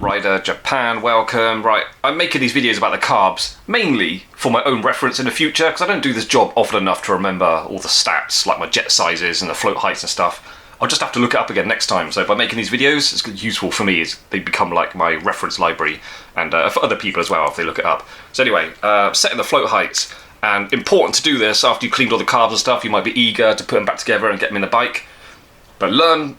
Rider Japan, welcome. Right, I'm making these videos about the carbs mainly for my own reference in the future because I don't do this job often enough to remember all the stats like my jet sizes and the float heights and stuff. I'll just have to look it up again next time. So by making these videos, it's useful for me. They become like my reference library, and for other people as well if they look it up. So anyway, setting the float heights, and important to do this after you've cleaned all the carbs and stuff. You might be eager to put them back together and get them in the bike, but learn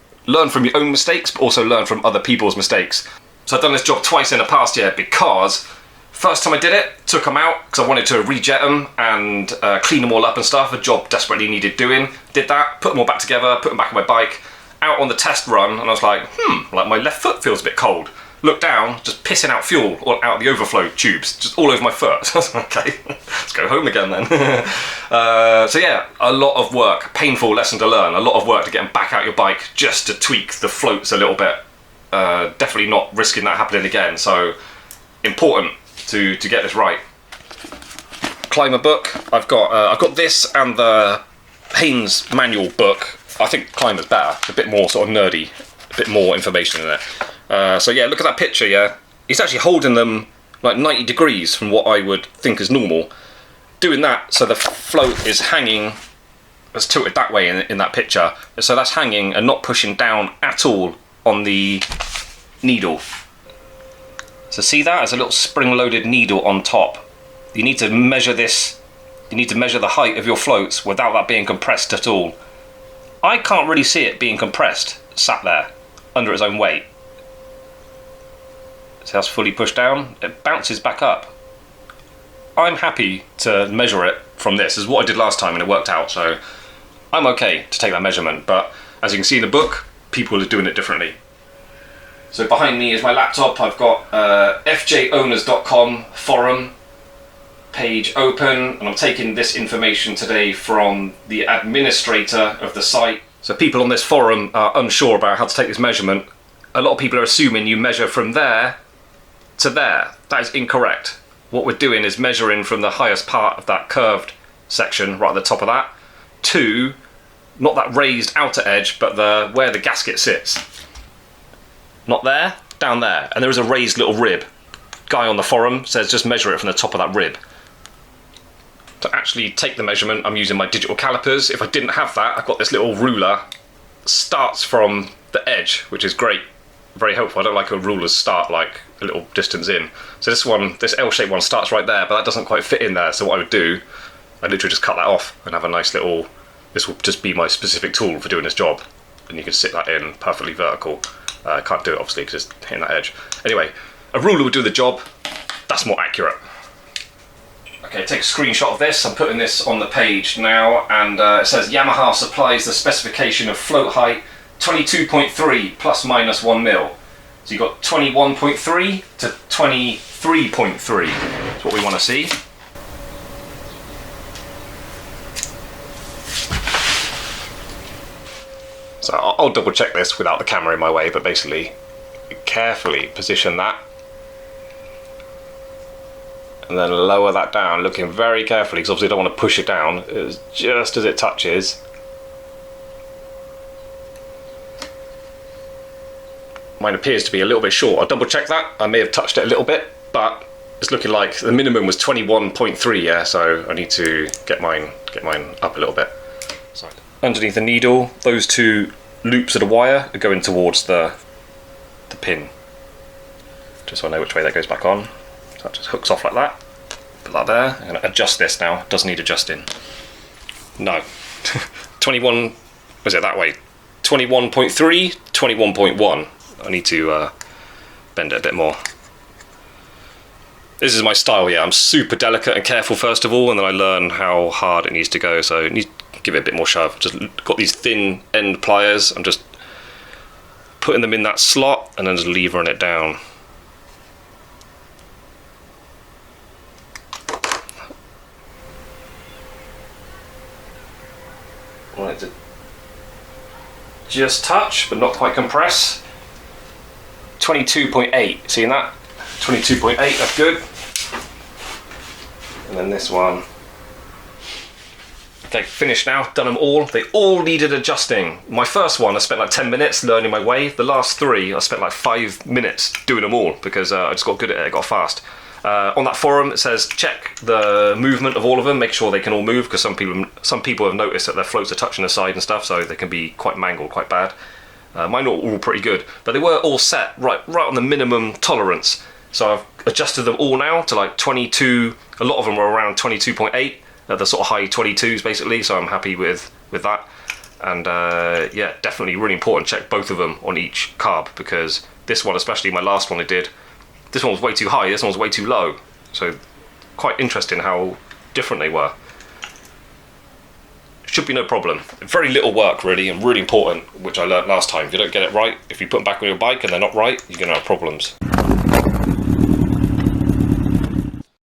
from your own mistakes, but also learn from other people's mistakes. So I've done this job twice in the past year because first time I did it, took them out because I wanted to rejet them and clean them all up and stuff. A job desperately needed doing. Did that, put them all back together, put them back on my bike, out on the test run, and I was like, like my left foot feels a bit cold. Looked down, just pissing out fuel all out of the overflow tubes, just all over my foot. So I was like, okay, let's go home again then. So yeah, a lot of work, painful lesson to learn, a lot of work to get them back out your bike just to tweak the floats a little bit. Definitely not risking that happening again, so important to get this right. Climber book, I've got this and the Haynes manual book. I think Climber's better, a bit more sort of nerdy, a bit more information in there. So yeah, look at that picture, yeah. He's actually holding them like 90 degrees from what I would think is normal. Doing that so the float is hanging, it's tilted that way in that picture, so that's hanging and not pushing down at all on the needle. So see that? There's a little spring-loaded needle on top. You need to measure this, you need to measure the height of your floats without that being compressed at all. I can't really see it being compressed, sat there, under its own weight. So that's fully pushed down, it bounces back up. I'm happy to measure it from this. This is what I did last time and it worked out, so I'm okay to take that measurement, but as you can see in the book, people are doing it differently. So behind me is my laptop. I've got FJowners.com forum page open, and I'm taking this information today from the administrator of the site. So people on this forum are unsure about how to take this measurement. A lot of people are assuming you measure from there to there. That is incorrect. What we're doing is measuring from the highest part of that curved section, right at the top of that, to not that raised outer edge, but where the gasket sits. Not there, down there. And there is a raised little rib. Guy on the forum says just measure it from the top of that rib. To actually take the measurement, I'm using my digital calipers. If I didn't have that, I've got this little ruler. Starts from the edge, which is great. Very helpful. I don't like a ruler's start like a little distance in. So this L-shaped one starts right there, but that doesn't quite fit in there. So what I would do, I'd literally just cut that off and have a nice little, this will just be my specific tool for doing this job. And you can sit that in perfectly vertical. I can't do it obviously because it's hitting that edge. Anyway, a ruler would do the job. That's more accurate. Okay, take a screenshot of this. I'm putting this on the page now, and it says Yamaha supplies the specification of float height 22.3 plus minus 1 mil. So you've got 21.3 to 23.3. That's what we want to see. So I'll double check this without the camera in my way, but basically carefully position that and then lower that down, looking very carefully because obviously I don't want to push it down. It's just as it touches. Mine appears to be a little bit short. I'll double check that. I may have touched it a little bit, but it's looking like the minimum was 21.3, yeah, so I need to get mine up a little bit. So underneath the needle, those two loops of the wire are going towards the pin. Just so I know which way that goes back on. So that just hooks off like that. Put that there. I'm going to adjust this now. It does need adjusting. No. 21, was it that way? 21.3, 21.1. I need to bend it a bit more. This is my style, yeah. I'm super delicate and careful first of all, and then I learn how hard it needs to go. So I need to give it a bit more shove. Just got these thin end pliers. I'm just putting them in that slot and then just levering it down. I want it to just touch, but not quite compress. 22.8, seeing that? 22.8, that's good. And then this one, Okay, finished now, done them all. They all needed adjusting. My first one, I spent like 10 minutes learning my way. The last 3, I spent like 5 minutes doing them all because I just got good at it, I got fast. On that forum, it says check the movement of all of them, make sure they can all move, because some people have noticed that their floats are touching the side and stuff, so they can be quite mangled, quite bad. Mine are all pretty good, but they were all set right on the minimum tolerance. So I've adjusted them all now to like 22. A lot of them were around 22.8, the sort of high 22s basically. So I'm happy with that. And yeah, definitely really important. Check both of them on each carb, because this one, especially my last one I did, this one was way too high, this one was way too low. So quite interesting how different they were. Should be no problem. Very little work really, and really important, which I learned last time. If you don't get it right, if you put them back on your bike and they're not right, you're going to have problems.